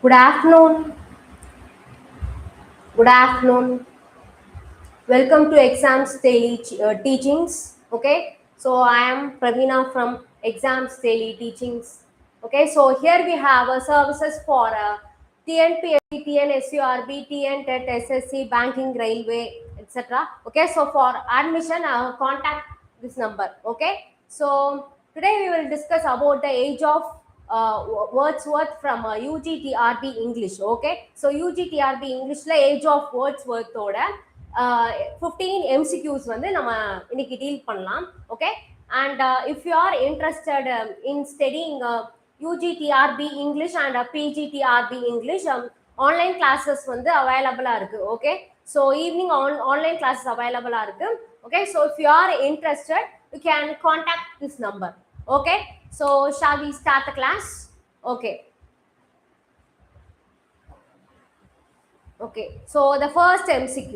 Good afternoon. Good afternoon. Welcome to Exams Daily Teachings. Okay, so I am Pravina from Exams Daily Teachings. Okay, so here we have services for TNPSC, TNSURB, TNTET, SSC, Banking, Railway, etc. Okay, so for admission, contact this number. Okay, so today we will discuss about the age of Wordsworth from UGTRB English. Okay, so UGTRB English la age of Wordsworth oda 15 MCQs வந்து நம்ம இன்னைக்கு deal பண்ணலாம். Okay, and if you are interested in studying UGTRB English and PGTRB English, online classes வந்து அவைலபிளா இருக்கு. Okay, so evening online classes அவைலபிளா இருக்கு. Okay, so if you are interested you can contact this number. Okay, so shall we start the class? Okay. Okay, so the first MCQ.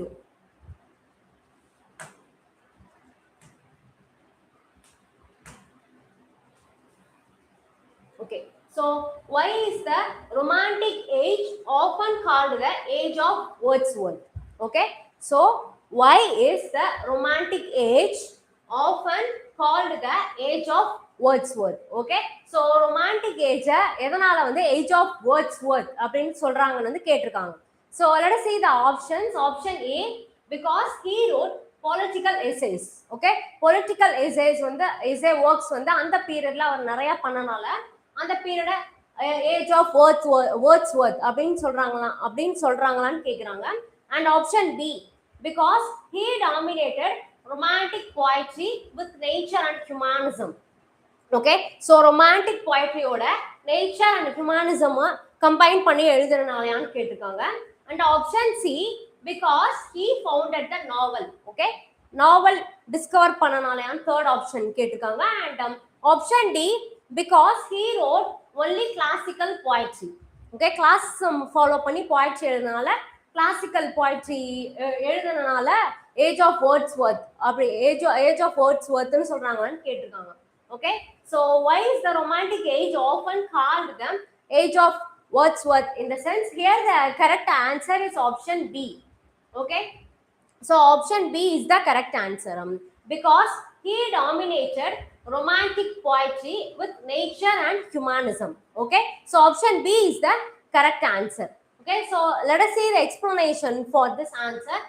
Okay, so why is the romantic age often called the age of Wordsworth? Okay, so why is the romantic age often called the age of Wordsworth? Okay, so romantic age எதனால வந்து age of Wordsworth அப்படின்னு சொல்றாங்கன்னு வந்து கேட்டிருக்காங்க. So let us see the options. Option A, because he wrote political essays. Okay, political essays வந்து essay works வந்து அந்த பீரியட்ல அவர் நிறைய பண்ணனால அந்த பீரியட ஏஜ் ஆஃப் வேர்ட்ஸ்வொர்த் அப்படின்னு சொல்றாங்களான்னு கேக்குறாங்க. And option B, because he dominated romantic poetry with nature and humanism. Okay, so romantic போயட்ரியோட நேச்சர் அண்ட் ஹியூமனிசம் கம்பைன் பண்ணி எழுதுறதுனாலயான்னு கேட்டிருக்காங்க. And option C, because he founded the novel. Okay, novel discover பண்ணனாலயான்னு third option கேட்டிருக்காங்க. And option D, because he wrote only classical poetry. Okay, classicism follow பண்ணி poetry எழுதுனால classical poetry எழுதுனால age of Wordsworth அப்படி age of Wordsworth னு சொல்றாங்கன்னு கேட்டிருக்காங்க. Okay, so why is the romantic age often called the age of Wordsworth? In the sense, here the correct answer is option B. Okay, so option B is the correct answer, because he dominated romantic poetry with nature and humanism. Okay, so option B is the correct answer. Okay, so let us see the explanation for this answer.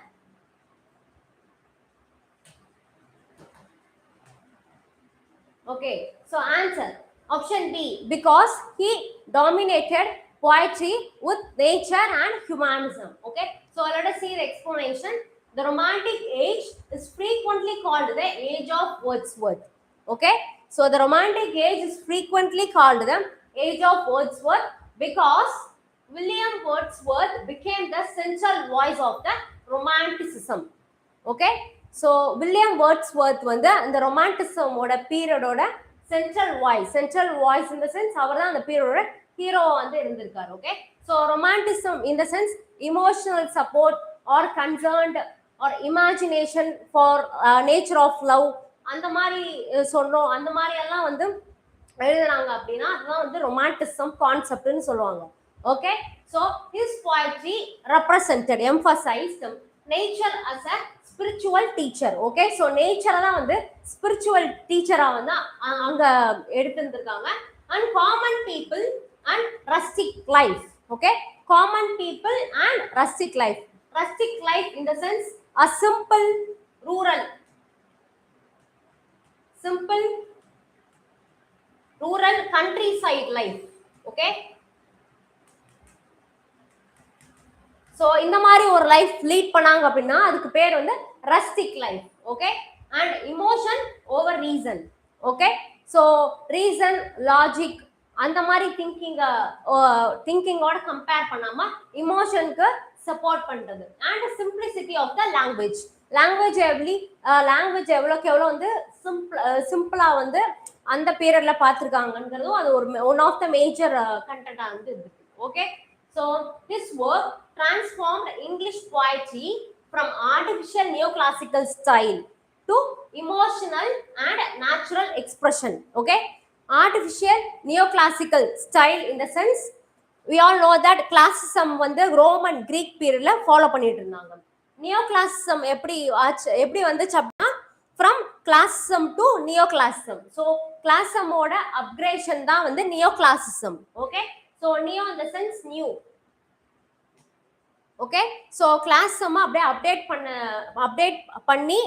Okay, so answer option B, because he dominated poetry with nature and humanism. Okay, so let us see the explanation. The romantic age is frequently called the age of Wordsworth. Okay, so the romantic age is frequently called the age of Wordsworth because William Wordsworth became the central voice of the romanticism. Okay, so William Wordsworth வந்து அந்த ரொமான்டிசமோட பீரியடோட central voice in the sense அவர் தான் அந்த பீரியடோட hero வந்து இருந்திருக்காரு. Okay, so romanticism in the sense emotional support or concerned or imagination for nature of love, அந்த மாதிரி சொல்றோம். அந்த மாதிரி எல்லாம் வந்து எழுதுறாங்க அப்படின்னா அதுதான் வந்து ரொமான்டிசம் கான்செப்ட்னு சொல்லுவாங்க. Okay, so his poetry represented, emphasized nature as a spiritual teacher. Okay, so நேச்சரை தான் வந்து ஸ்பிரிச்சுவல் டீச்சரா வந்து அங்க எடுத்துருக்காங்க. And common people and rustic life. Okay, common people and rustic life. Rustic life in the sense a simple rural countryside life. Okay, so இந்த மாதிரி ஒரு லைஃப் லீட் பண்ணாங்க அப்படின்னா அதுக்கு பேர் வந்து rustic life. Okay, and emotion over reason. Okay, so reason logic அந்த மாதிரி திங்கிங்கோட கம்பேர் பண்ணாம இமோஷனுக்கு சப்போர்ட் பண்றது. And simplicity of the language எவ்வளோக்கு எவ்வளோ வந்து சிம்பிளா வந்து அந்த பீரியட்ல பார்த்துருக்காங்கிறதும் அது ஒரு ஒன் ஆஃப் த மேஜர் கண்டென்ட்டா வந்து இருக்கு. Okay, so this work transformed English poetry from artificial neoclassical style to emotional and natural expression. Okay, artificial neoclassical style in the sense we all know that classicism வந்து Roman Greek பீரியட்ல follow பண்ணிட்டு இருந்தாங்க. Neo classicism எப்படி வந்துச்சு அப்படின்னா from classicism to neo classicism. So கிளாசிசமோட upgradation தான் வந்து neo classicism. Okay, so neo இந்த sense new. Okay, so classicism அப்படியே அப்டேட் பண்ணி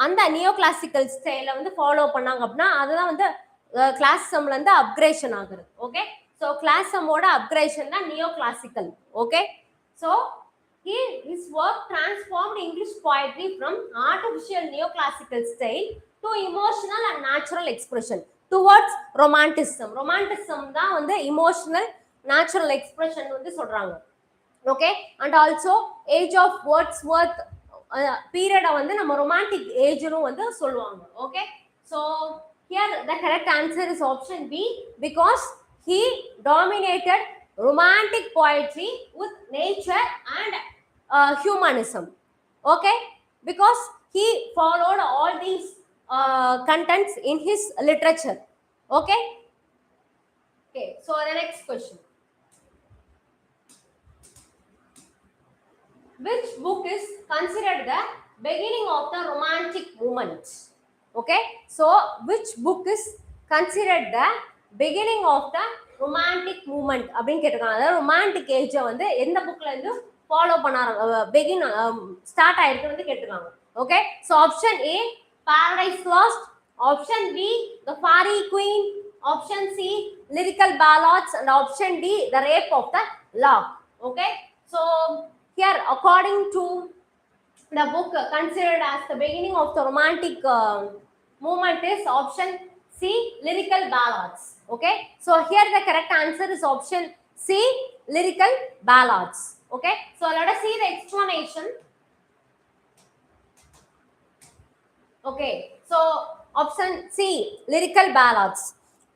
அந்த நியோ கிளாசிக்கல் ஸ்டைல வந்து ஃபாலோ பண்ணாங்க அப்படின்னா அதுதான் வந்து கிளாசிசம்ல இருந்து அப்கிரேஷன் ஆகுது. ஓகே, so classicismோட upgradation தான் neoclassical. Okay, so his work transformed English poetry from artificial neoclassical style to emotional and natural expression towards romanticism. Romanticism தான் வந்து emotional natural expression வந்து சொல்றாங்க. Okay, and also age of Wordsworth period வந்து நம்ம romantic age னு வந்து சொல்லுவாங்க. Okay, so here the correct answer is option B, because he dominated romantic poetry with nature and humanism. Okay, because he followed all these contents in his literature. Okay, okay, so the next question, which book is considered the beginning of the romantic movement? Okay, so which book is considered the beginning of the romantic movement அப்படின்னு கேட்டிருக்காங்க. அதாவது romantic ஏஜை வந்து எந்த புக்ல இருந்து follow பண்ணாங்க start ஆயிருக்கு வந்து கேட்டிருக்காங்க. Okay, so option A Paradise Lost, option B the Faerie Queene, option C Lyrical Ballads and option D the Rape of the Lock. Okay, so here according to the book considered as the beginning of the romantic movement is option C, lyrical ballads. Okay, so here the correct answer is option C, lyrical ballads. Okay, so let us see the explanation. Okay, so option C, lyrical ballads.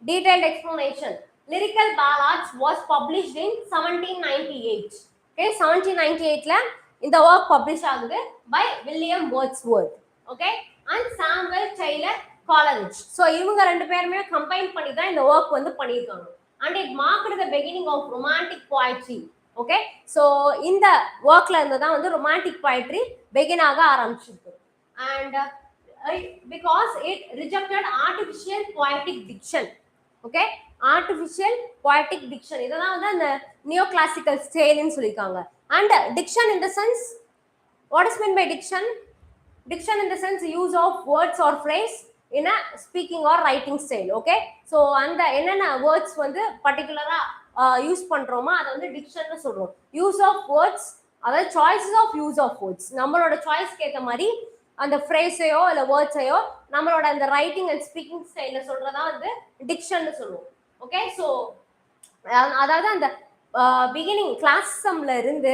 Detailed explanation. Lyrical ballads was published in 1798. Okay, 1798 la இந்த work publish ஆகுது by William Wordsworth. Okay, and Samuel Taylor Coleridge. So இவங்க ரெண்டு பேருமே combine பண்ணி தான் இந்த work வந்து பண்ணிருக்காங்க. And it marked the beginning of romantic poetry. Okay, so இந்த workல இருந்து தான் வந்து romantic poetry begin ஆக ஆரம்பிச்சிருக்கு. And because it rejected artificial poetic diction. Okay, artificial poetic diction இதெல்லாம் வந்து அந்த neoclassical style னு சொல்லிருக்காங்க. And diction in the sense, what is meant by diction? Diction in the sense use of words or phrase in a speaking or writing style. Okay, so அந்த என்னென்ன words வந்து particular-ஆ use பண்றோமோ அதை வந்து diction னு சொல்றோம். use of words, அதாவது choices of use of words, நம்மளோட சாய்ஸ்க்கு ஏற்ற மாதிரி அந்த ஃப்ரேஸையோ இல்லை வேர்ட்ஸையோ நம்மளோட அந்த ரைட்டிங் அண்ட் ஸ்பீக்கிங் ஸ்டைல சொல்றதா வந்து டிக்ஷன் சொல்லுவோம். ஓகே, ஸோ அதாவது அந்த பிகினிங் கிளாசிசம்ல இருந்து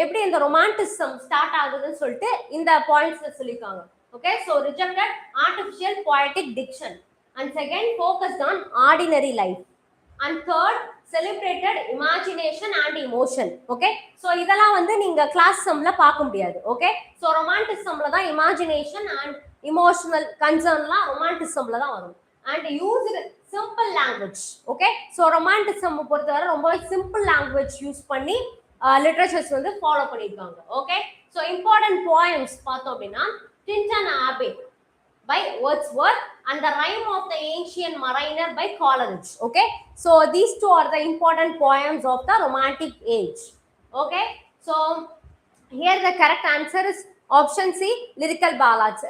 எப்படி இந்த ரொமான்டிசம் ஸ்டார்ட் ஆகுதுன்னு சொல்லிட்டு இந்த பாயிண்ட்ஸ்ல சொல்லியிருக்காங்க. Okay, so rejected artificial poetic diction, and second focused on ordinary life, and third celebrated imagination and emotion. Okay, so இதெல்லாம் வந்து நீங்க கிளாசிசம்ல பார்க்க முடியாது. ஓகே, ஸோ ரொமான்டிசம்ல தான் இமேஜினேஷன் அண்ட் இமோஷனல் கன்சர்ன்லாம் ரொமான்டிசம்ல தான் வரும். And used simple language. Okay, so romanticism பொறுத்தவரை ரொம்ப சிம்பிள் லாங்குவேஜ் யூஸ் பண்ணி லிட்ரேச்சர்ஸ் வந்து ஃபாலோ பண்ணியிருக்காங்க. ஓகே, ஸோ இம்பார்ட்டன்ட் போயம்ஸ் பார்த்தோம் அப்படின்னா TNUSRB by Wordsworth and the Rime of the Ancient Mariner by Coleridge. Okay, so these two are the important poems of the Romantic age. Okay, so here the correct answer is option C, lyrical ballads.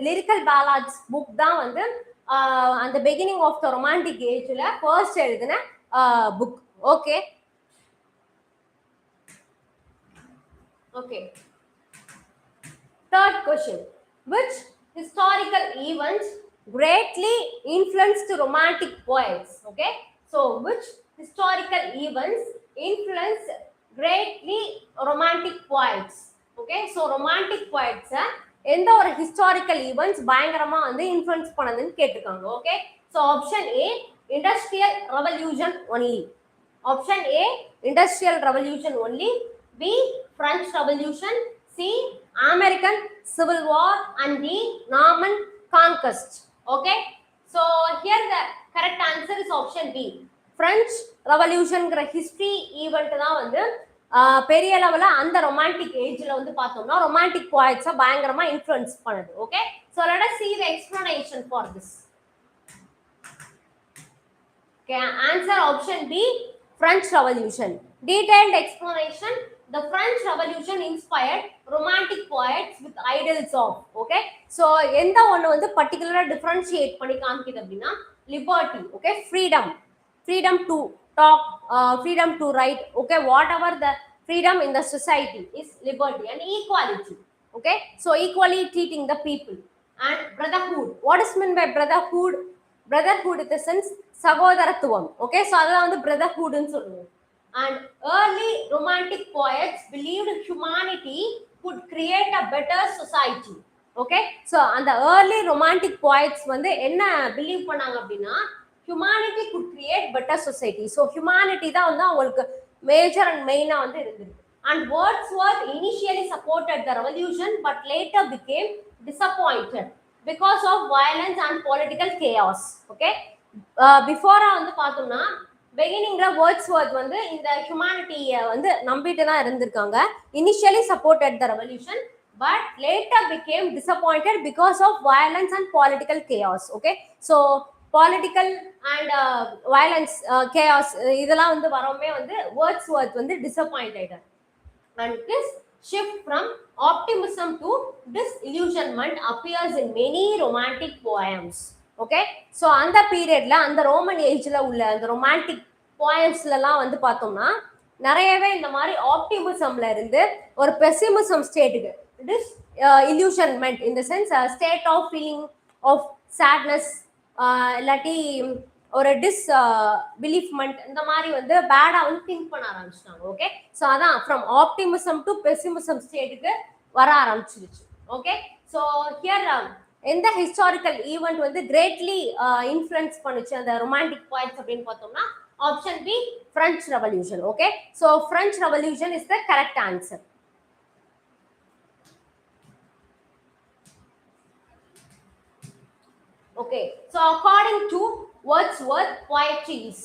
Lyrical ballads book தான் வந்து அந்த beginning of the Romantic age-ல first எழுதின book. Okay, okay, third question, which historical events greatly influenced romantic poets? Okay, so which historical events influenced greatly romantic poets? Okay, so romantic poets எந்த ஒரு historical events பயங்கரமா வந்து influence பண்ணதுன்னு கேட்டிருக்காங்க. Okay, so option A, industrial revolution only. Option A, industrial revolution only. B, French revolution. C, American Civil War, and D, Norman conquest. Okay, so here the correct answer is option B, French ரெவல்யூஷன்ங்கிற history event தான் வந்து பெரிய லெவல அந்த romantic ஏஜ்ல வந்து பார்த்தோம்னா romantic போயட்ஸை பயங்கரமா influence பண்ணுது. Okay, so let us see the explanation for this. Okay, answer option B, French Revolution. Detailed explanation. The French Revolution inspired romantic poets with ideals of. Okay, so எந்த ஒன்று வந்து பர்டிகுலரா differentiate பண்ணி காமிக்குது அப்படின்னா liberty. Okay, freedom to talk, freedom to write. Okay, whatever the freedom in the society is liberty and equality. Okay, so equally treating the people and brotherhood. What is meant by brotherhood? Brotherhood in the sense சகோதரத்துவம். Okay, so அதெல்லாம் வந்து பிரதர்ஹுட்னு சொல்லுவோம். And early romantic poets believed humanity could create a better society. Okay, so அந்த early romantic poets வந்து என்ன believe பண்ணாங்க அப்படின்னா humanity could create better society. So humanity தான் வந்து அவங்களுக்கு மேஜர் அண்ட் மெயினா வந்து இருந்தது. And Wordsworth initially supported the revolution but later became disappointed because of violence and political chaos. Okay, பிஃபோரா வந்து பார்த்தோம்னா பிகினிங்ல வேர்ட்ஸ்வர்த் வந்து இந்த ஹியூமானிட்டியை வந்து நம்பிட்டு தான் இருந்திருக்காங்க. Initially supported the revolution but later became disappointed because of violence and political chaos. Okay, so political and violence chaos இதெல்லாம் வந்து வரவுமே வந்து வேர்ட்ஸ்வர்த் வந்து disappointed. And this shift from optimism to disillusionment appears in many romantic poems. Okay, so அந்த பீரியட்ல அந்த Roman ஏஜ்ல உள்ள அந்த ரொமான்டிக் போயம்ஸ்லாம் வந்து பார்த்தோம்னா நிறையவே இந்த மாதிரி ஆப்டிமிசம்ல இருந்து ஒரு பெசிமிசம் ஸ்டேட்டுக்கு disillusionment in the sense state of feeling of sadness இல்லாட்டி ஒரு டிஸ் பிலீஃப்மெண்ட் இந்த மாதிரி வந்து பேடா வந்து திங்க் பண்ண ஆரம்பிச்சிட்டாங்க. ஓகே, ஸோ அதான் ஃப்ரம் ஆப்டிமிசம் டு பெசிமிசம் ஸ்டேட்டுக்கு வர ஆரம்பிச்சிருச்சு. ஓகே, ஸோ ஹியர் எந்த ஹிஸ்டாரிக்கல் ஈவெண்ட் வந்து கிரேட்லி இன்ஃப்ளூயன்ஸ் பண்ணுச்சு அந்த ரொமான்டிக் பாயிண்ட்ஸ் அப்படின்னு பார்த்தோம்னா option B, French revolution. Okay, so French revolution is the correct answer. Okay, so according to Wordsworth, poetry is.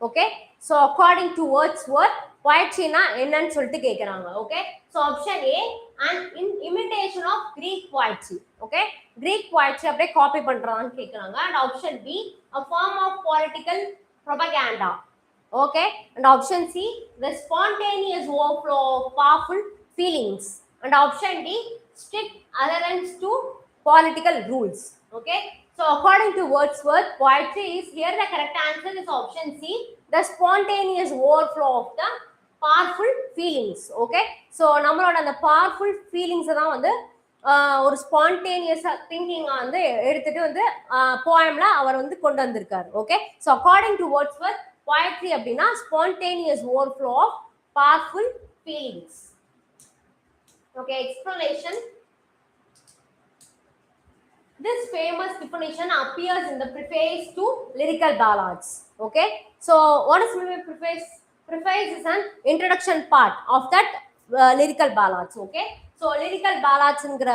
Okay, so according to Wordsworth, poetry na என்னன்னு சொல்லிட்டு கேக்குறாங்க. Okay, so option A, an imitation of Greek poetry. Okay, Greek poetry அப்படியே copy பண்றான்னு கேக்குறாங்க. And option B, a form of political propaganda. Okay, and option C, the spontaneous overflow of powerful feelings. And option D, strict adherence to political rules. Okay, so according to Wordsworth, poetry is, here the correct answer is option C, the spontaneous overflow of the powerful feelings. Okay, so நம்மளோட அந்த powerful feelings தான் வந்து ஒரு ஸ்பான்டேனியஸா thinking வந்து எடுத்துட்டு வந்து போயம்ல அவர் வந்து கொண்டு வந்திருக்காரு. Okay, so according to Wordsworth poetry அப்படின்னா spontaneous overflow of powerful feelings. Okay, explanation. This famous definition appears in the preface to lyrical ballads. Okay, so what is meant by preface? Preface is an introduction part of that lyrical ballads. Okay, so lyrical ballads ங்கற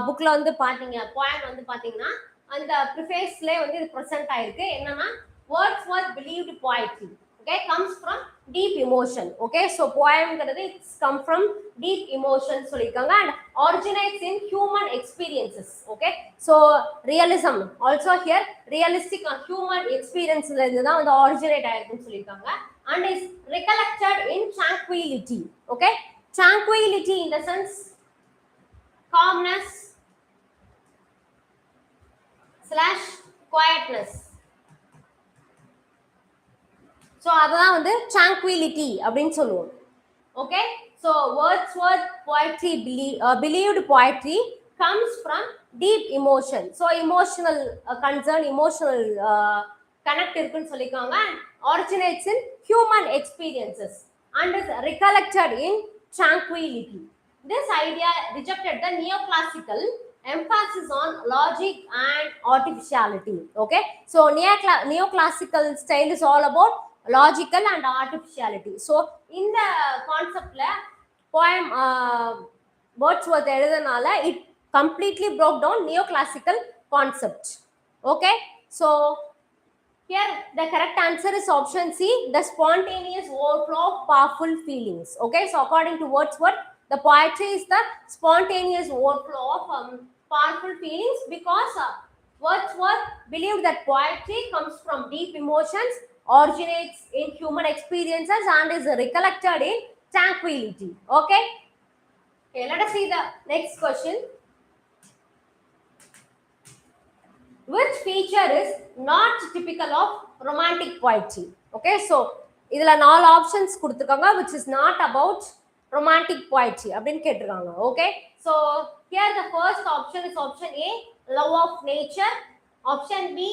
bookல வந்து பாத்தீங்க poem வந்து பாத்தீங்கன்னா அந்த prefaceல வந்து இது present ஆயிருக்கு. என்னன்னா Wordsworth believed poetry, okay, comes from deep emotion. Okay, so poem ங்கிறது it's come from deep emotion சொல்லிருக்காங்க and originates in human experiences. Okay, so realism also here realistic and human experience ல இருந்து தான் வந்து originate ஆயிருக்குன்னு சொல்லிருக்காங்க and is recollected in tranquility. Okay, tranquility in the sense calmness / quietness. So அதான் வந்து tranquility அப்படின்னு சொல்லுவோம். Okay, so Wordsworth poetry believed poetry comes from deep emotion. So emotional concern emotional connect இருக்குன்னு சொல்லியிருக்காங்க and originates in human experiences and is recollected in tranquility. This idea rejected the neoclassical emphasis on logic and artificiality. Okay, so neoclassical style is all about logical and artificiality. So இந்த கான்செப்ட்ல poem Wordsworth எழுதுனால it completely broke down neoclassical concept. Okay, so Here the correct answer is option C, the spontaneous overflow of powerful feelings. Okay, so according to Wordsworth, the poetry is the spontaneous overflow of powerful feelings, because Wordsworth believed that poetry comes from deep emotions, originates in human experiences, and is recollected in tranquility. Okay, let us see the next question. Which feature is not typical of romantic poetry? Okay, so idla 4 options kuduthirukanga which is not about romantic poetry appdin ketirukanga. Okay, so here the first option is option A, love of nature, option B,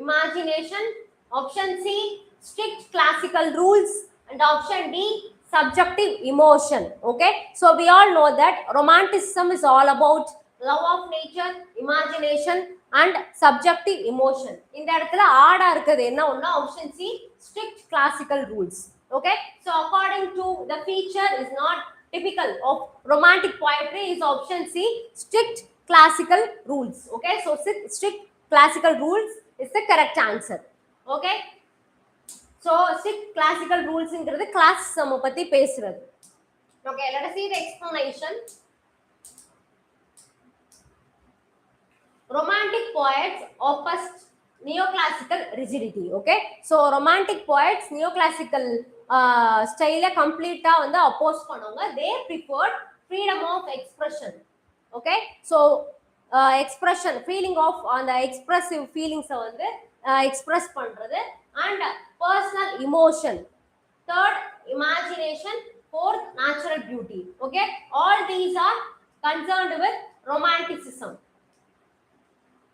imagination, option C, strict classical rules, and option D, subjective emotion. Okay, so we all know that romanticism is all about love of nature, imagination, and subjective emotion. இந்த இடத்துல ஆடா இருக்குது என்ன ஒண்ணா option C, strict classical rules. Okay, so according to the feature is not typical of romantic poetry is option C, strict classical rules. Okay, so strict classical rules is the correct answer. Okay, so strict classical rules இங்கிறது classicism பத்தி பேசுறது. Okay, let us see the explanation. Romantic poets opposed neoclassical rigidity. Okay, so romantic poets neoclassical style complete வந்து oppose பண்ணுவாங்க. They preferred freedom of expression. Okay, so expression, feeling of அந்த expressive feelings வந்து express பண்றது, and personal emotion, third imagination, fourth natural beauty. Okay, all these are concerned with romanticism.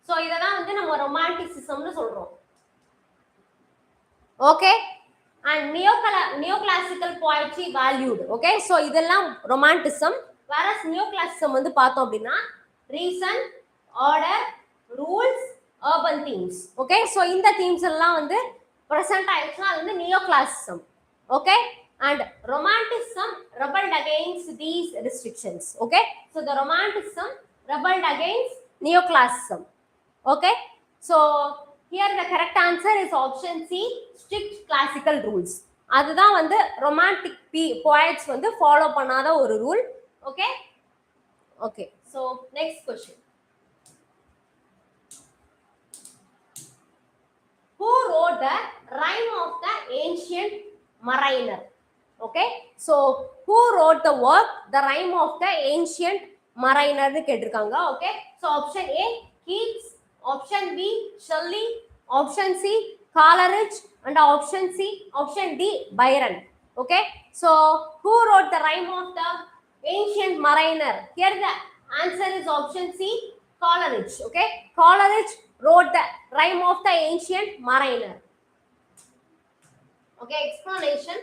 So இதெல்லாம் வந்து நம்ம ரொமான்டிசிசம்னு சொல்றோம். Okay, and neoclassical poetry valued. Okay, so இதெல்லாம் romanticism, whereas neoclassicism வந்து பார்த்தோம் அப்படின்னா reason, order, rules, urban themes. Okay, so இந்த themes எல்லாம் வந்து present ஆயிடுச்சுன்னா அது வந்து neoclassicism. Okay, and romanticism rebelled against these restrictions. Okay, so the romanticism rebelled against neoclassicism. Okay, so here the correct answer is option C, strict classical rules. அதுதான் வந்து romantic poets வந்து follow பண்ணாத ஒரு rule. Okay, okay, so next question. Who wrote the rhyme of the ancient mariner? Okay, so who wrote the work the rhyme of the ancient mariner னு கேட்டிருக்காங்க. Okay, so option A, Keats, option B, Shelley, option C, Coleridge, and option D, Byron. Okay, so who wrote the rhyme of the ancient mariner? Here the answer is option C, Coleridge. Okay, Coleridge wrote the rhyme of the ancient mariner. Okay, explanation.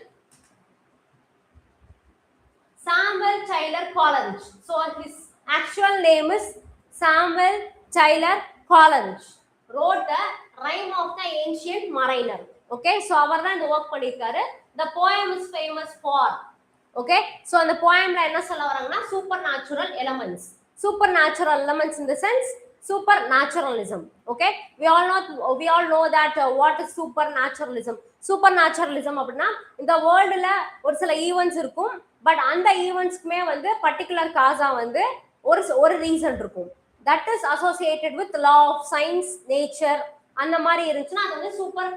Samuel Taylor Coleridge. So his actual name is Samuel Taylor Coleridge. Wrote the rhyme of the ancient mariner. Okay, so அவர் தான் இந்த work பண்ணிருக்காரு. The poem is famous for. Okay, so அந்த poemல என்ன சொல்ல வராங்கன்னா supernatural elements. Supernatural elements in the sense supernaturalism. Okay, we all know that what is supernaturalism. Supernaturalism அப்படின்னா இந்த வேர்ல்டுல ஒரு சில ஈவென்ட்ஸ் இருக்கும், பட் அந்த ஈவென்ட்ஸ்க்குமே வந்து பர்டிகுலர் காஸா வந்து ஒரு ரீசன் இருக்கும். That is associated with law of science, nature, அந்த மாதிரி இருந்துச்சுன்னா அது வந்து சூப்பர்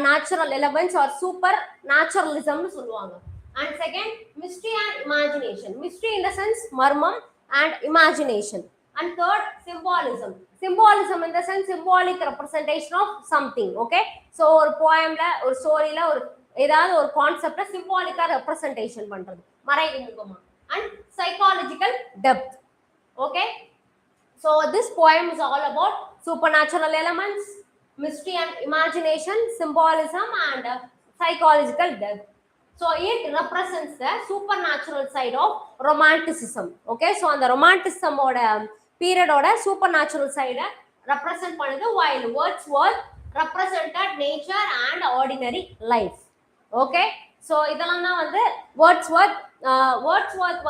நேச்சுரல் எலமெண்ட்ஸ் ஆர் சூப்பர் நேச்சுரலிசம்னு சொல்லுவாங்க. And second, mystery and imagination. Mystery in the sense மர்மம், and imagination. And third, symbolism. Symbolism in the sense symbolic representation of something. Okay, so ஒரு போயம்ல ஒரு ஸ்டோரியில ஒரு ஏதாவது ஒரு கான்செப்டை சிம்பாலிக்கா ரெப்ரசன்டேஷன் பண்றது, மறைமுகமா. And psychological depth. Okay, so this poem is all about supernatural elements, mystery and imagination, symbolism, and psychological depth. So it represents the supernatural side of romanticism. Okay, so அந்த romanticism ஓட period ஓட supernatural side represent பண்ணுது, while Wordsworth represented nature and ordinary life. Okay, so இதெல்லாம் தான் வந்து Wordsworth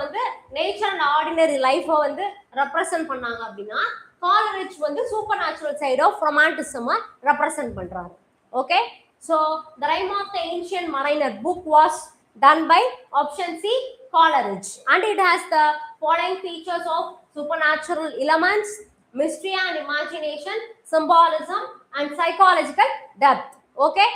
வந்து nature and ordinary லைஃபை வந்து ரெப்ரசன்ட் பண்ணாங்க அப்படின்னா, காலரிட்ஜ் வந்து சூப்பர் நேச்சுரல் சைட் ஆஃப் ரொமான்டிசமை ரெப்ரசன்ட் பண்றாரு. Okay, so the Rime of the Ancient Mariner book was done by option C, Coleridge, and it has the following features of supernatural elements, mystery and imagination, symbolism, and psychological depth. Okay.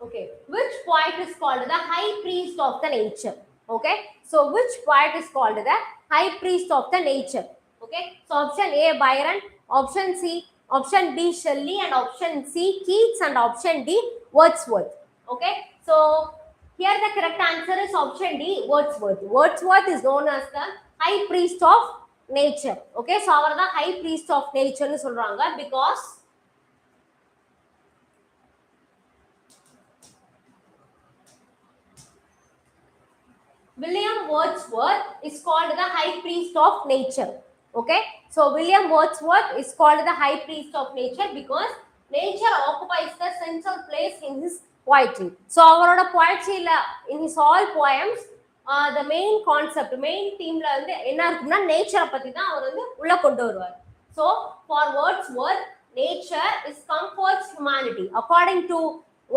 Okay, which poet is called the high priest of the nature? Okay, so which poet is called the high priest of the nature? Okay, so option A, Byron, option C, option B, Shelley, and option C, Keats, and option D, Wordsworth. Okay, so here the correct answer is option D, Wordsworth. Wordsworth is known as the high priest of nature. Okay, so அவர் தான் high priest of nature னு சொல்றாங்க because William Wordsworth is called the high priest of nature. Okay, so William Wordsworth is called the high priest of nature because nature occupies the central place in his poetry. So அவரோட poetryல in his all poems the main concept, main themeல வந்து என்ன இருக்கும்னா நேச்சரை பத்தி தான் அவர் வந்து உள்ள கொண்டு வருவார். So for Wordsworth, nature is comforts humanity. According to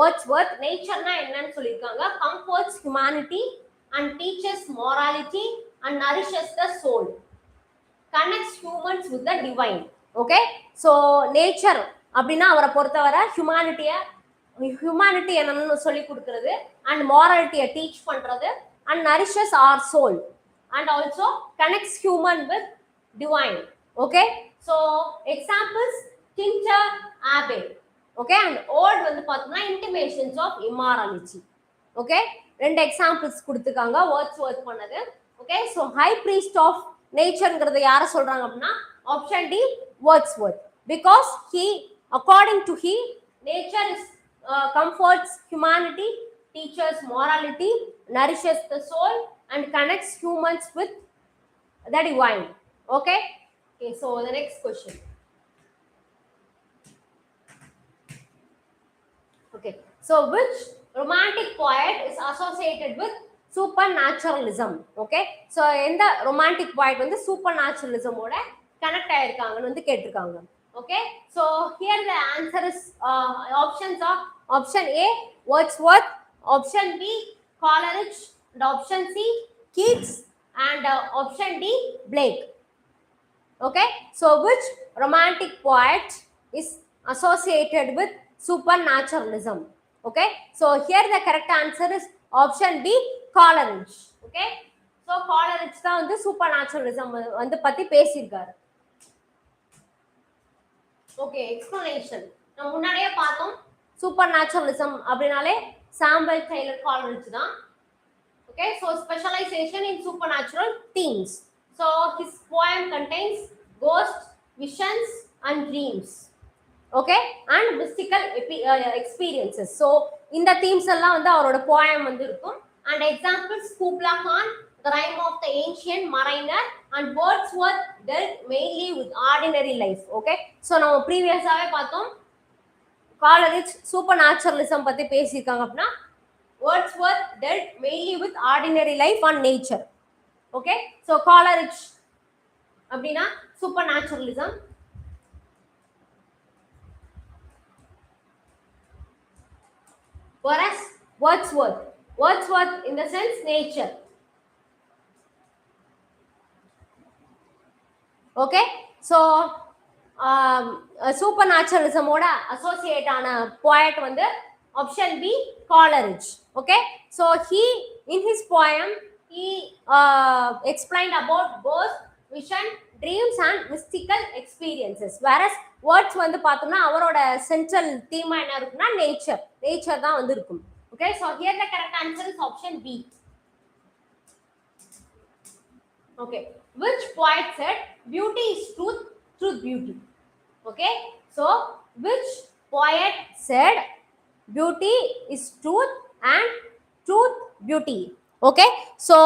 Wordsworth, natureனா என்னன்னு சொல்லிருக்காங்க, comforts humanity and teaches morality and nourishes the soul, connects humans with the divine. Okay, so nature அப்படினா அவரை பொறுத்தவரை humanity என்னன்னு சொல்லி கொடுக்கிறது and morality teach பண்றது and nourishes our soul and also connects human with divine. Okay, so examples, TNUSRB. Okay, and old வந்து பார்த்தோம்னா intimations of immorality. Okay, ரெண்டு எக்ஸாம்பிள்ஸ் கொடுத்துருக்காங்க வேர்ட்ஸ்வொர்த் பண்ணது. Okay, so high priest of நேச்சர்ங்கிறத யாரை சொல்றாங்க அப்படின்னா option D, Wordsworth. Because he, according to he, nature is comforts humanity, teaches morality, nourishes the soul, and connects humans with the divine. Okay, okay, so the next question. Okay, so which romantic poet is associated with supernaturalism? Okay, so in the romantic poet வந்து supernaturalism ஓட connect ஆயிருக்காங்கன்னு வந்து கேட்டிருக்காங்க. Okay, so here the answer is options are option A, Wordsworth, option B, Coleridge, and option C, Keats, and option D, Blake. Okay, so which romantic poet is associated with supernaturalism? Okay, so here the correct answer is option B, Coleridge. Okay, so Coleridge தான் வந்து supernaturalism வந்து பத்தி பேசியிருக்காரு. Okay, explanation நம்ம முன்னாடியே பார்த்தோம். சூப்பர்நேச்சுரலிசம் அப்படினாலே சாம்பல் டெய்லர் காலரிட்ஜ் தான். Okay, so specialization in supernatural themes. So his poem contains ghosts, visions, and dreams. Okay, and mystical experiences. So இந்த themes எல்லாம் வந்து அவரோட poem வந்து இருக்கும். And examples, Kubla Khan, The Rime of the Ancient Mariner, and Wordsworth dealt mainly with ordinary life. Okay, so நம்ம previously பார்த்தோம் Coleridge supernaturalism பத்தி பேசியிருக்காங்க அப்படின்னா Wordsworth dealt mainly with ordinary life and nature. Okay, so Coleridge அப்படின்னா supernaturalism, whereas Wordsworth in the sense nature. Okay, so supernaturalism ஓட associate ஆன poet வந்து option B, Coleridge. Okay, so he in his poem he explained about ghosts, vision, dreams, and mystical experiences, whereas words வந்து பார்த்தோம்னா அவரோட central theme என்ன இருக்குன்னா nature தான் வந்து இருக்கும். Okay, so here the correct answer is option B. Okay, which poet said beauty is truth, truth beauty? Okay, so which poet said beauty is truth and truth beauty? Okay, so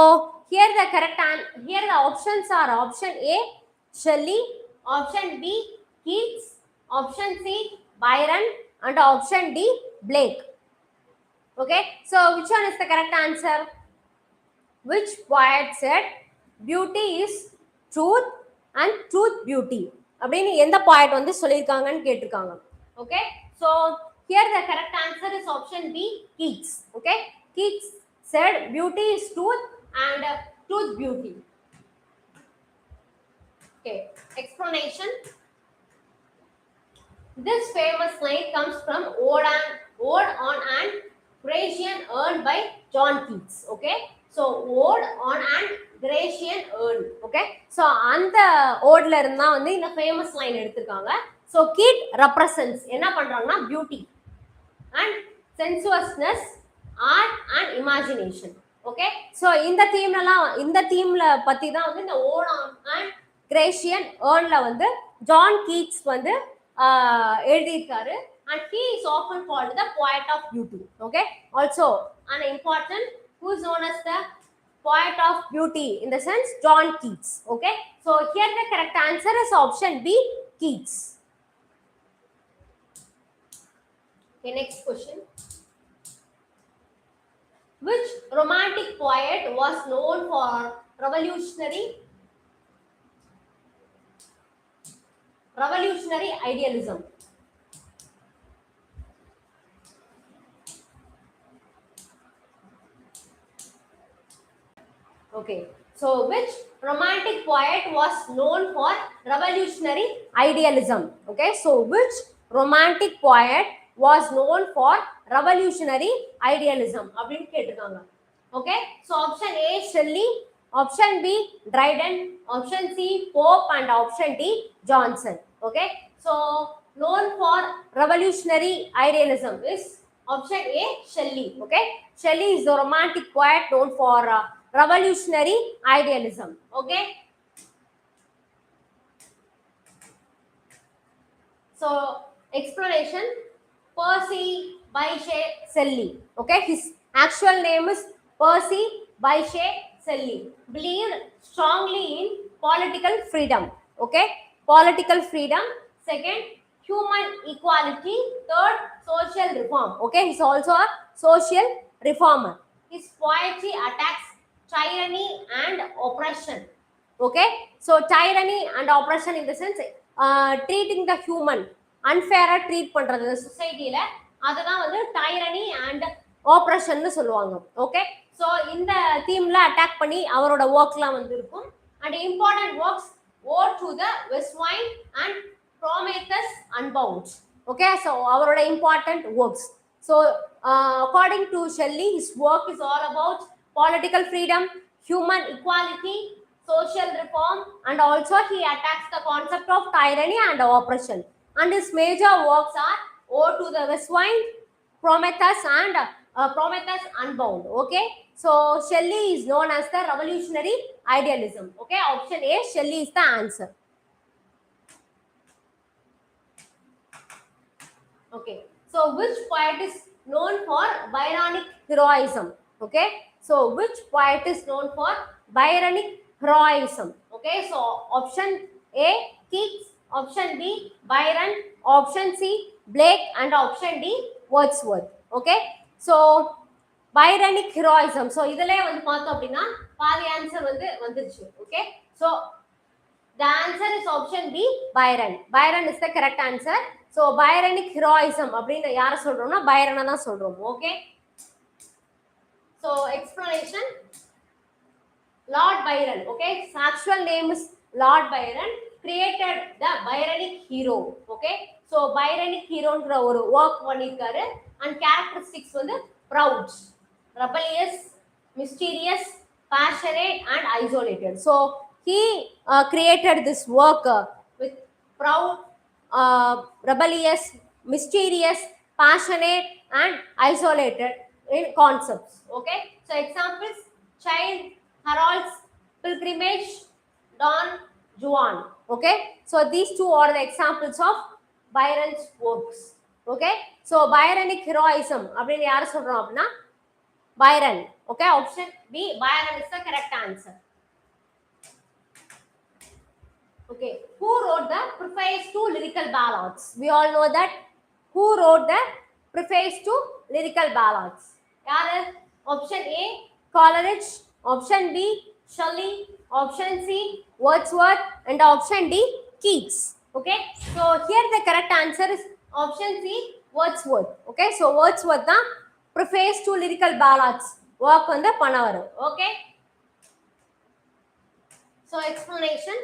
here the correct here the options are option A, Shelley, option B, Keats, option C, Byron, and option D, Blake. Okay, so which one is the correct answer? Which poet said beauty is truth and truth beauty? அப்படின்னு எந்த poet வந்து சொல்லியிருக்காங்கன்னு கேட்டிருக்காங்க. Okay, so here the correct answer is option B, Keats. Okay, Keats said beauty is truth and truth beauty. Okay, explanation. This famous line comes from Ode on an Grecian urn by John Keats. Okay, so Ode on an Grecian urn. Okay, so அந்த ஓட்ல இருந்தா வந்து இந்த famous line எடுத்திருக்காங்க. So Keats represents என்ன பண்றாங்கன்னா beauty and sensuousness, art and imagination. Okay, so இந்த தீம்ல பத்தி தான் வந்து இந்த Ode on an Grecian urn ல வந்து ஜான் கீட்ஸ் வந்து எழுதியிருக்காரு. And he is often called the poet of beauty. Okay, also an important who is known as the poet of beauty in the sense John Keats. Okay, so here the correct answer is option B, Keats. Okay, next question. Which romantic poet was known for revolutionary idealism? Okay, so which romantic poet was known for revolutionary idealism? Okay, so which romantic poet was known for revolutionary idealism அப்படின்னு கேட்டிருக்காங்க. Okay, so option A, Shelley, option B, Dryden, option C, Pope and option D, Johnson. Okay, so known for revolutionary idealism is option A, Shelley. Okay, Shelley is the romantic poet known for revolutionary idealism. Okay, so explanation. Percy Bysshe Shelley. Okay, his actual name is Percy Bysshe Shelley. Believed strongly in political freedom. Okay, political freedom. Second, human equality. Third, social reform. Okay, he's also a social reformer. His poetry attacks tyranny and oppression. Okay, so tyranny and oppression in the sense treating the human unfair treat பண்றது சொசைட்டில அததான் வந்து tyranny and oppression சொல்லுவாங்க. Okay, so இந்த தீம்ல attack பண்ணி அவரோட ஒர்க்லாம் வந்து இருக்கும். And important works Ode to the West Wind and Prometheus Unbound. Okay, so அவரோட important works. So according to Shelley his work is all about political freedom, human equality, social reform, and also he attacks the concept of tyranny and oppression. And his major works are Ode to the Westwind, Prometheus and Prometheus Unbound. Okay, so Shelley is known as the revolutionary idealism. Okay, option A, Shelley is the answer. Okay, so which poet is known for Byronic heroism? Okay, so which poet is known for Byronic heroism? Okay, so option A, Keats, option B, Byron, option C, Blake and option D, Wordsworth. Okay, so Byronic heroism. So இதலே வந்து பார்த்தோம் அப்படின்னா பாதி answer வந்து வந்துருச்சு. Okay, so the answer is option B, Byron. Byron is the correct answer. So Byronic heroism அப்படின்னு யார சொல்றோம்னா பைரனை தான் சொல்றோம். Okay, so explanation. Lord Byron. Okay, his actual name is Lord Byron. Created the Byronic hero. Okay, so Byronic heroன்ற ஒரு work பண்ணிருக்காரு. And characteristics வந்து proud, rebellious, mysterious, passionate and isolated. So he created this work with proud, rebellious, mysterious, passionate and isolated in concepts. Okay, so examples: Child, Harold's Pilgrimage, Don Juan. Okay, so these two are the examples of Byron's works. Okay, so Byronic heroism அப்படின்னு யார சொல்றோம் அப்படின்னா Byron. Okay, option B, Byron is the correct answer. Okay, who wrote the preface to lyrical ballads? We all know that. Who wrote the preface to lyrical ballads? யாரு? Option A, Coleridge, option B, Shelley, option C, Wordsworth and option D, Keats. Okay, so here the correct answer is option C, Wordsworth. Okay, so Wordsworth தான் preface to lyrical ballads work வந்து பண்ணவர். Okay, so explanation.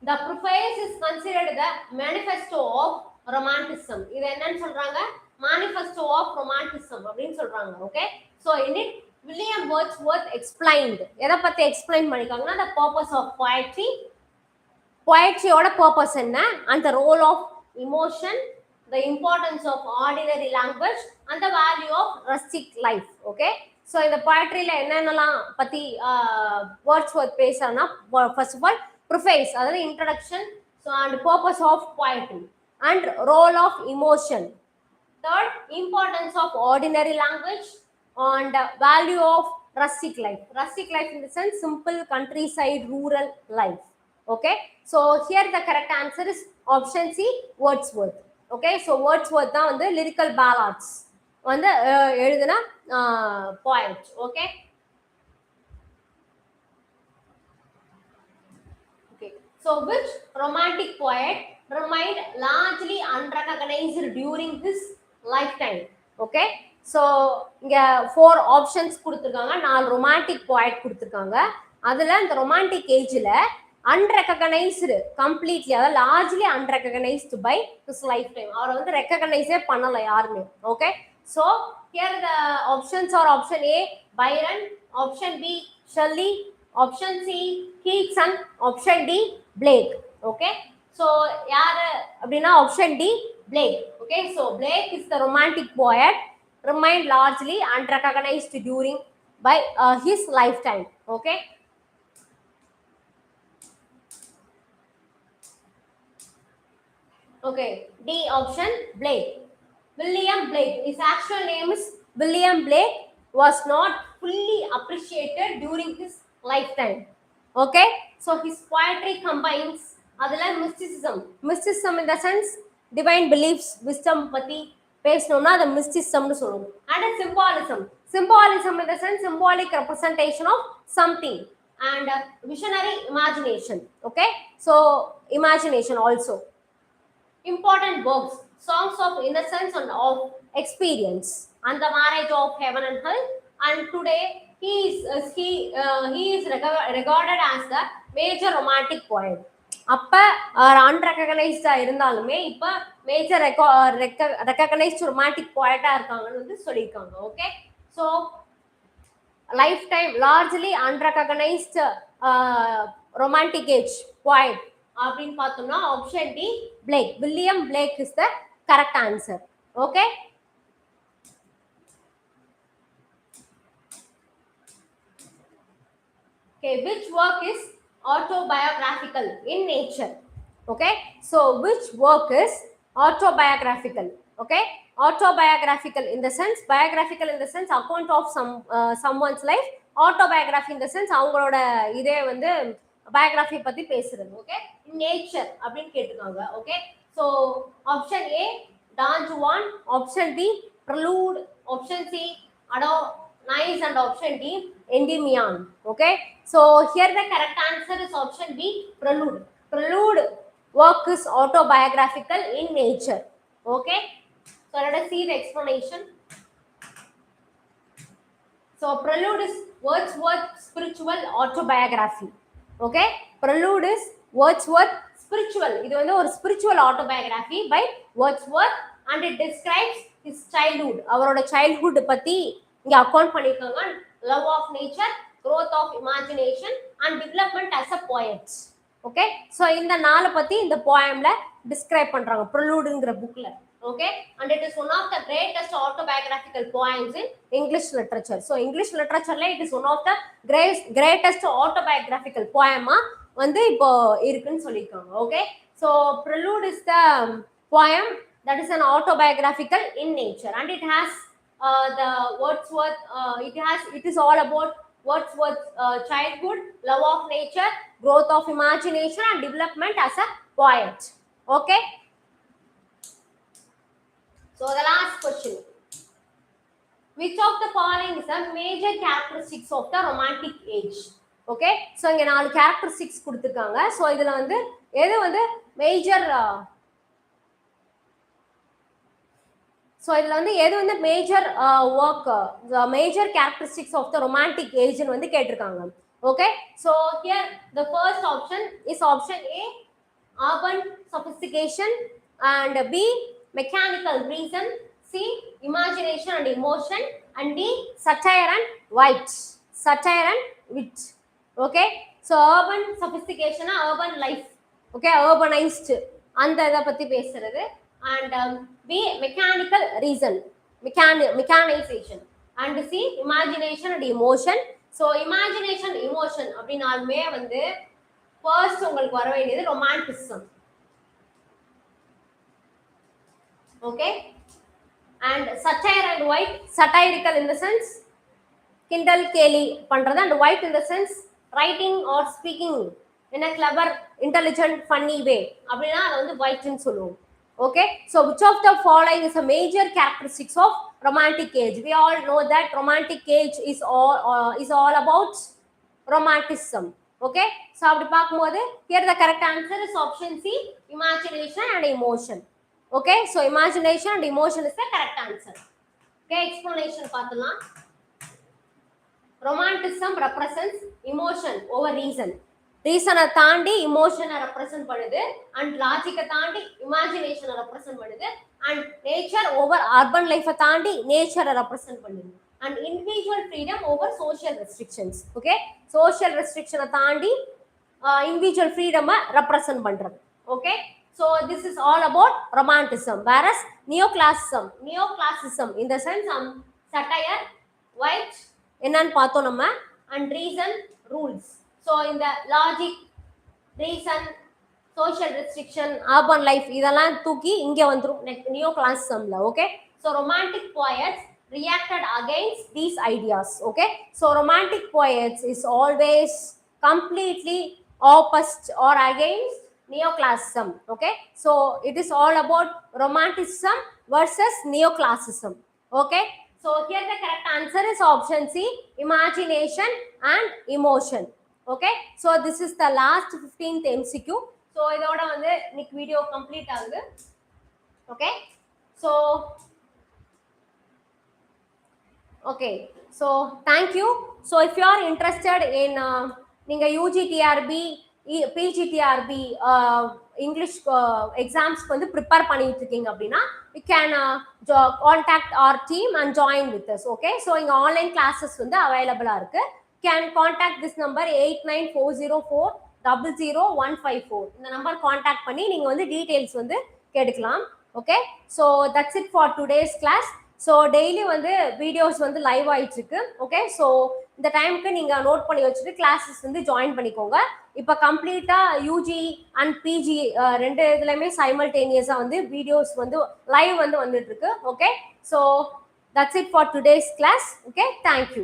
The preface is considered the manifesto of romanticism. இது என்னன்னு சொல்றாங்க? Manifesto of romanticism அப்படினு சொல்றாங்க. Okay, so in it William Wordsworth explained. எதை பத்தி explain பண்ணிருக்காங்கன்னா the purpose of poetry, poetryயோட purpose என்ன, and the role of emotion, the importance of ordinary language, and the value of rustic life. Okay, so இந்த poetryல என்னென்னலாம் பத்தி Wordsworth பேசுறானா, first of all preface, அதாவது introduction, so and purpose of poetry, and role of emotion, third importance of ordinary language, and value of rustic life. Rustic life in the sense simple countryside rural life. Okay, so here the correct answer is option C, Wordsworth. Okay, so Wordsworth தான் வந்து lyrical ballads வந்து எழுதின poet. Okay, so which romantic poet remained largely unrecognized during his lifetime? Okay, so இங்க 4 options கொடுத்திருக்காங்க, 4 romantic poet கொடுத்திருக்காங்க. அதுல இந்த romantic ageல unrecognized completely, அதாவது largely unrecognized by his lifetime, அவரை வந்து recognize பண்ணல யாருமே. Okay, so here the options are option A, Byron, option B, Shelley, option C, Keats, and option D, Blake. Okay, so யாரு அப்படின்னா option D, Blake. Okay, so Blake is the romantic poet remained largely unrecognized during by his lifetime. Okay, okay, D option, Blake. William Blake, his actual name is William Blake, was not fully appreciated during his lifetime. Okay, so his poetry combines adala mysticism in the sense divine beliefs, wisdom பத்தி பேசணும்னா அது mysticism னு சொல்லுவோம், and symbolism in the sense symbolic representation of something, and visionary imagination. Okay, so imagination also. Important works, songs of innocence and of experience, and the marriage of heaven and hell, and today he is regarded as the major romantic poet. அப்ப அன்ரெகனைஸ்டா இருந்தாலுமே இப்ப major recognised romantic போயட்டா இருக்காங்கன்னு வந்து சொல்லியிருக்காங்க. Okay, so life time largely unrecognized romantic age poet அப்படின்னு பார்த்தோம்னா option D, Blake. William Blake is the correct answer. Okay, okay, which work is autobiographical in nature? Okay, so which work is autobiographical? Okay, autobiographical in the sense, biographical in the sense account of someone's life, autobiography in the sense அவங்களோட இதே வந்து biography பத்தி பேசுறது. Okay, nature அப்படின்னு கேட்டிருக்காங்க. Okay, so option A, Don Juan, option B, Prelude, option C, Adonais, and option D, Endymion. Okay, so here the correct answer is option B, Prelude. Prelude work is autobiographical in nature. Okay, so let us see the explanation. So Prelude is Wordsworth spiritual autobiography. Okay, Prelude is Wordsworth spiritual, இது வந்து ஒரு spiritual autobiography by Wordsworth, and it describes his childhood, அவரோட childhood பத்தி இங்க account பண்ணிருக்காங்க. love of nature, growth of imagination, and development as a poet. Okay, so இந்த நாலு பத்தி இந்த poemல describe பண்றாங்க Preludeங்கிற bookல. Okay, and it is one of the greatest autobiographical poems in English literature. So English literature it is one of the greatest autobiographical poem வந்து இப்போ இருக்குன்னு சொல்லிருக்காங்க. Okay, so Prelude is the poem that is an autobiographical in nature, and it has the Wordsworth, it is all about Wordsworth's childhood, love of nature, growth of imagination, and development as a poet. Okay, so the last question, which of the following is the major characteristics of the romantic age? Okay, so இங்க நாலு characteristics கொடுத்திருக்காங்க. so இதுல வந்து எது வந்து major so இதில் வந்து எது வந்து major work major characteristics of the romantic ஏஜ்னு வந்து கேட்டிருக்காங்க. Okay, so here the first option is option A urban sophistication, and B mechanical reason, C imagination and emotion, and D satire and wit. Satire and wit. Okay, so urban sophistication, urban life, okay, urbanized அந்த இதை பத்தி பேசுறது. And B mechanical reason, mechanization, and C imagination and emotion. So imagination emotion அப்படினாலுமே வந்து first உங்களுக்கு வர வேண்டியது romanticism. Okay, and satire and wit, satirical in the sense கிண்டல் கேலி பண்றது, and wit in the sense writing or speaking in a clever, intelligent, funny way அப்படினா அது வந்து wit ன்னு சொல்லுவோம். Okay, so which of the following is a major characteristics of romantic age? We all know that romantic age is all about romanticism. Okay, so அப்படி பார்க்கும்போது here the correct answer is option C imagination and emotion. Okay, so imagination and emotion is the correct answer. Okay, explanation பார்த்தலாம். Romanticism represents emotion over reason. ரீசனை தாண்டி இமோஷனை represent பண்ணுது, and லாஜிக்கை தாண்டி இமேஜினேஷனை represent பண்ணுது, and nature over urban லைஃபை தாண்டி நேச்சரை ரெப்ரசென்ட் பண்ணுது, and individual freedom over social restrictions. Okay, social ரெஸ்ட்ரிக்ஷனை தாண்டி இண்டிவிஜுவல் ஃப்ரீடமை ரெப்ரசென்ட் பண்றது. Okay, so this is all about romanticism, whereas neoclassicism in the sense satire, wit என்னன்னு பார்த்தோம் நம்ம, and reason, rules. So in the logic, reason, social restriction, urban life இதெல்லாம் தூக்கி இங்க வந்துரும் neoclassicismல. Okay, so romantic poets reacted against these ideas. Okay, so romantic poets is always completely opposite or against neoclassicism. Okay, so it is all about romanticism versus neoclassicism. Okay, so here the correct answer is option C imagination and emotion. Okay, so this is the last 15th MCQ. so இதோட வந்து இன்னைக்கு video complete ஆகுது. Okay, so thank you. so if you are interested in நீங்க UGTRB PGTRB English எக்ஸாம்ஸ்க்கு வந்து prepare பண்ணிட்டு இருக்கீங்க அப்படின்னா you can contact our team and join with us. Okay, so இங்க ஆன்லைன் கிளாஸஸ் வந்து அவைலபிளா இருக்கு. can contact this number 8940400154. இந்த நம்பர் கான்டாக்ட் பண்ணி நீங்க வந்து டீடைல்ஸ் வந்து கேட்கலாம். Okay, so that's it for today's class. So daily வந்து வீடியோஸ் வந்து லைவ் ஆயிட்டு இருக்கு. ஓகே, ஸோ இந்த டைமுக்கு நீங்க நோட் பண்ணி வச்சுட்டு கிளாஸஸ் வந்து ஜாயின் பண்ணிக்கோங்க. இப்போ கம்ப்ளீட்டா யூஜி அண்ட் பிஜி ரெண்டு இதுலையுமே சைமல்டேனியஸா வந்து வீடியோஸ் வந்து லைவ் வந்து வந்துட்டு இருக்கு. Okay, so that's it for today's class. Okay, thank you.